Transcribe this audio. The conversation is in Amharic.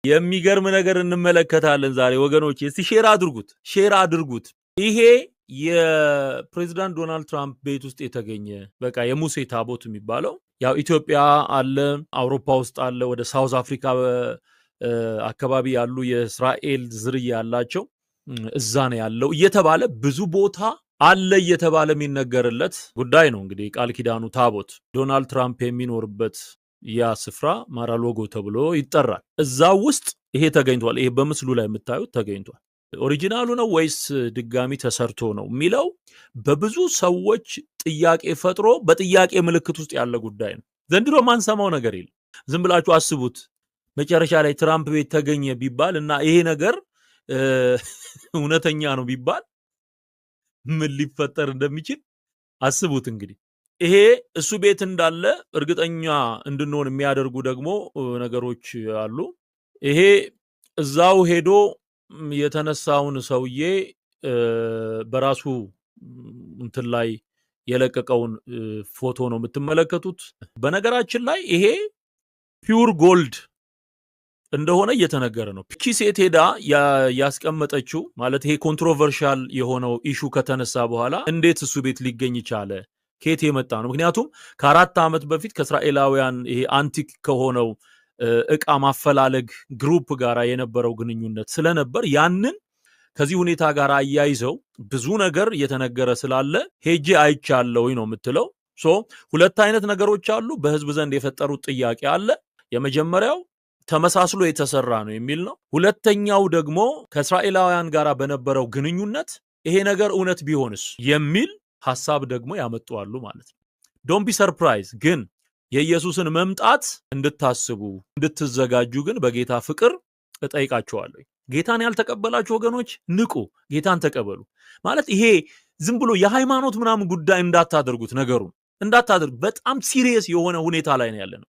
የሚገርም ነገር እንመለከታለን ዛሬ ወገኖች። እስቲ ሼር አድርጉት። ይሄ የፕሬዝዳንት ዶናልድ ትራምፕ ቤት ውስጥ የተገኘ በቃ የሙሴ ታቦት የሚባለው ያው ኢትዮጵያ አለ፣ አውሮፓ ውስጥ አለ፣ ወደ ሳውዝ አፍሪካ አካባቢ ያሉ የእስራኤል ዝርያ ያላቸው እዛ ነው ያለው እየተባለ ብዙ ቦታ አለ እየተባለ የሚነገርለት ጉዳይ ነው። እንግዲህ ቃል ኪዳኑ ታቦት ዶናልድ ትራምፕ የሚኖርበት ያ ስፍራ ማራሎጎ ተብሎ ይጠራል። እዛ ውስጥ ይሄ ተገኝቷል። ይሄ በምስሉ ላይ የምታዩት ተገኝቷል። ኦሪጂናሉ ነው ወይስ ድጋሚ ተሰርቶ ነው የሚለው በብዙ ሰዎች ጥያቄ ፈጥሮ በጥያቄ ምልክት ውስጥ ያለ ጉዳይ ነው። ዘንድሮ ማንሰማው ነገር የለም። ዝም ብላችሁ አስቡት። መጨረሻ ላይ ትራምፕ ቤት ተገኘ ቢባል እና ይሄ ነገር እውነተኛ ነው ቢባል ምን ሊፈጠር እንደሚችል አስቡት። እንግዲህ ይሄ እሱ ቤት እንዳለ እርግጠኛ እንድንሆን የሚያደርጉ ደግሞ ነገሮች አሉ። ይሄ እዛው ሄዶ የተነሳውን ሰውዬ በራሱ እንትን ላይ የለቀቀውን ፎቶ ነው የምትመለከቱት። በነገራችን ላይ ይሄ ፒውር ጎልድ እንደሆነ እየተነገረ ነው። እቺ ሴት ሄዳ ያስቀመጠችው ማለት ይሄ ኮንትሮቨርሻል የሆነው ኢሹ ከተነሳ በኋላ እንዴት እሱ ቤት ሊገኝ ቻለ? ከየት የመጣ ነው? ምክንያቱም ከ4 ዓመት በፊት ከእስራኤላውያን ይሄ አንቲክ ከሆነው እቃ ማፈላለግ ግሩፕ ጋር የነበረው ግንኙነት ስለነበር ያንን ከዚህ ሁኔታ ጋር አያይዘው ብዙ ነገር እየተነገረ ስላለ ሄጄ አይቻለሁ ነው የምትለው። ሁለት አይነት ነገሮች አሉ በህዝብ ዘንድ የፈጠሩት ጥያቄ አለ። የመጀመሪያው ተመሳስሎ የተሰራ ነው የሚል ነው። ሁለተኛው ደግሞ ከእስራኤላውያን ጋር በነበረው ግንኙነት ይሄ ነገር እውነት ቢሆንስ የሚል ሐሳብ ደግሞ ያመጣሉ ማለት ነው። ዶንት ቢ ሰርፕራይዝ ግን የኢየሱስን መምጣት እንድታስቡ እንድትዘጋጁ ግን በጌታ ፍቅር እጠይቃችኋለሁ። ጌታን ያልተቀበላችሁ ወገኖች ንቁ፣ ጌታን ተቀበሉ። ማለት ይሄ ዝም ብሎ የሃይማኖት ምናምን ጉዳይ እንዳታደርጉት፣ ነገሩን እንዳታደርጉ። በጣም ሲሪየስ የሆነ ሁኔታ ላይ ነው ያለነው።